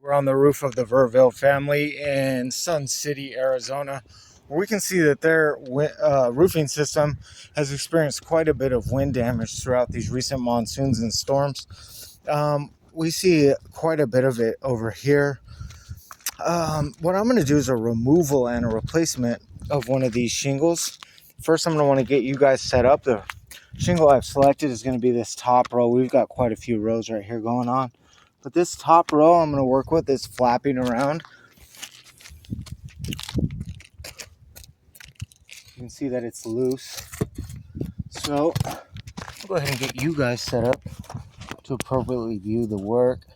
We're on the roof of the Verville family in Sun City, Arizona, where we can see that their roofing system has experienced quite a bit of wind damage throughout these recent monsoons and storms. We see quite a bit of it over here. What I'm going to do is a removal and a replacement of one of these shingles. First, I'm going to want to get you guys set up. The shingle I've selected is going to be this top row. We've got quite a few rows right here going on. But this top row I'm going to work with is flapping around. You can see that it's loose. So I'll go ahead and get you guys set up to appropriately view the work.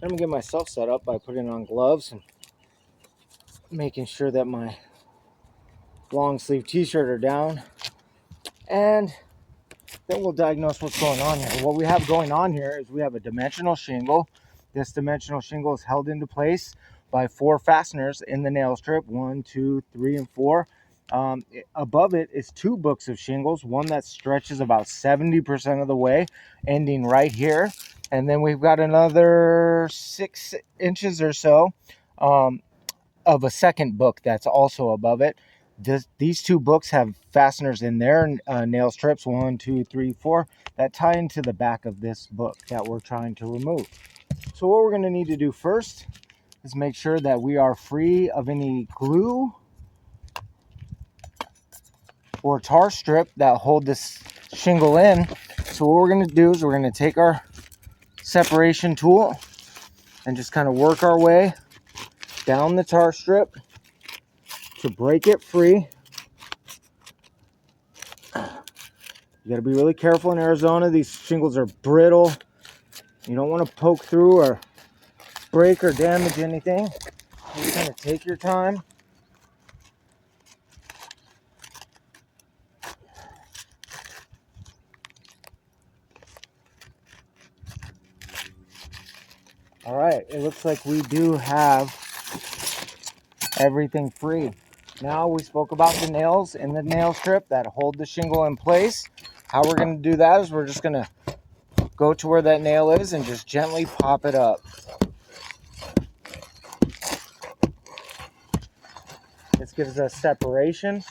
I'm going to get myself set up by putting on gloves and making sure that my long sleeve t-shirt are down. And then we'll diagnose what's going on here. What we have going on here is we have a dimensional shingle. This dimensional shingle is held into place by 4 fasteners in the nail strip, 1, 2, 3, and 4. Above it is 2 books of shingles, one that stretches about 70% of the way, ending right here. And then we've got another 6 inches or so of a second book that's also above it. These 2 books have fasteners in their nail strips, 1, 2, 3, 4, that tie into the back of this book that we're trying to remove. So what we're going to need to do first is make sure that we are free of any glue or tar strip that hold this shingle in. So what we're going to do is we're going to take our separation tool and just kind of work our way down the tar strip to break it free. You got to be really careful in Arizona. These shingles are brittle. You don't want to poke through or break or damage anything. Just kind of take your time. All right, it looks like we do have everything free. Now we spoke about the nails in the nail strip that hold the shingle in place. How we're going to do that is we're just going to go to where that nail is and just gently pop it up. This gives us separation.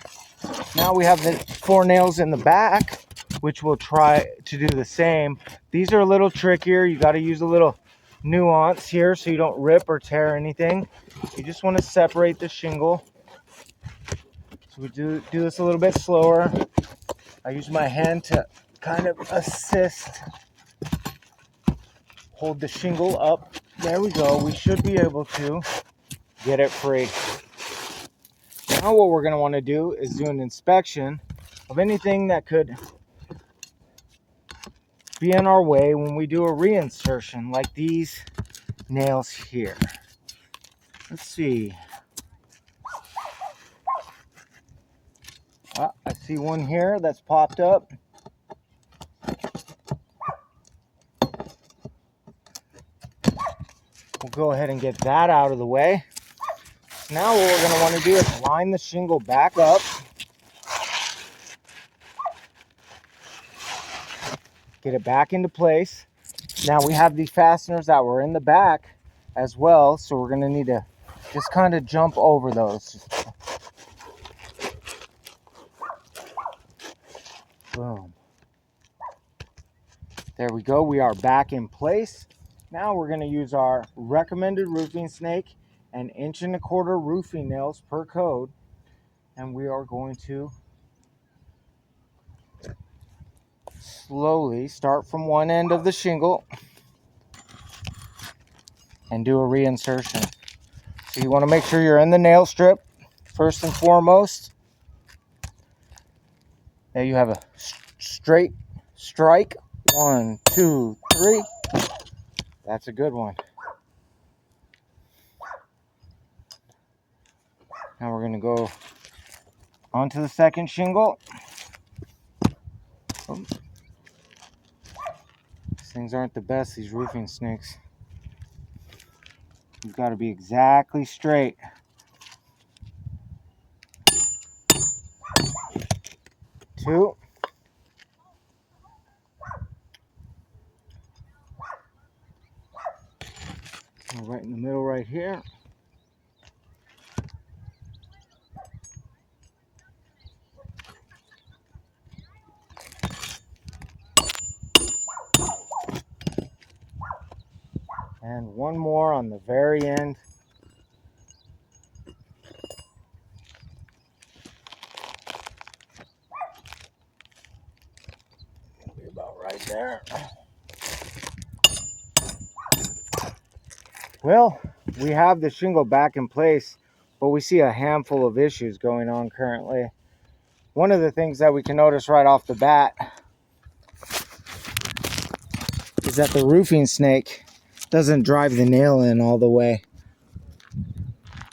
Now we have the 4 nails in the back, which we'll try to do the same. These are a little trickier. You got to use a little nuance here so you don't rip or tear anything. You just want to separate the shingle. So we do this a little bit slower. I use my hand to kind of assist, hold the shingle up. There we go. We should be able to get it free. Now what we're going to want to do is do an inspection of anything that could be in our way when we do a reinsertion, like these nails here. Let's see. I see one here that's popped up. We'll go ahead and get that out of the way. Now what we're going to want to do is line the shingle back up. Get it back into place. Now we have these fasteners that were in the back as well, so we're going to need to just kind of jump over those. Boom. There we go. We are back in place. Now we're going to use our recommended roofing snake and 1 1/4 inch roofing nails per code, and we are going to slowly start from one end of the shingle and do a reinsertion. So you want to make sure you're in the nail strip first and foremost. Now you have a straight strike. 1, 2, 3. That's a good one. Now we're going to go onto the second shingle. Oh. These things aren't the best, these roofing snakes. You've got to be exactly straight. Two. Right in the middle right right here. And one more on the very end. It'll be about right there. Well, we have the shingle back in place, but we see a handful of issues going on currently. One of the things that we can notice right off the bat is that the roofing snake doesn't drive the nail in all the way.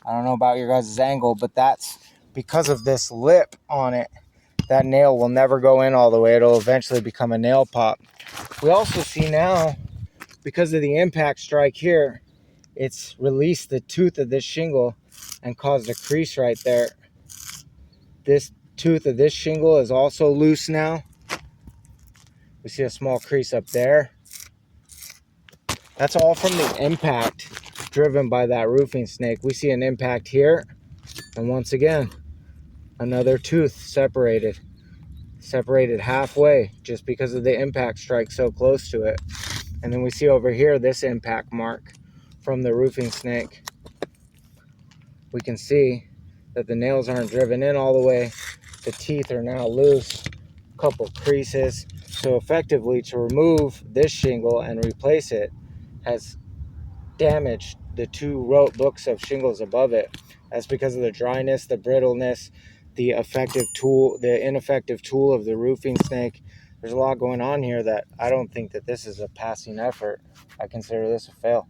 I don't know about your guys' angle, but that's because of this lip on it. That nail will never go in all the way. It'll eventually become a nail pop. We also see now, because of the impact strike here, it's released the tooth of this shingle and caused a crease right there. This tooth of this shingle is also loose now. We see a small crease up there. That's all from the impact driven by that roofing snake. We see an impact here, and once again, another tooth separated halfway just because of the impact strike so close to it. And then we see over here this impact mark from the roofing snake. We can see that the nails aren't driven in all the way. The teeth are now loose, a couple creases. So effectively, to remove this shingle and replace it has damaged the two books of shingles above it. That's because of the dryness, the brittleness, the ineffective tool of the roofing snake. There's a lot going on here that I don't think that this is a passing effort. I consider this a fail.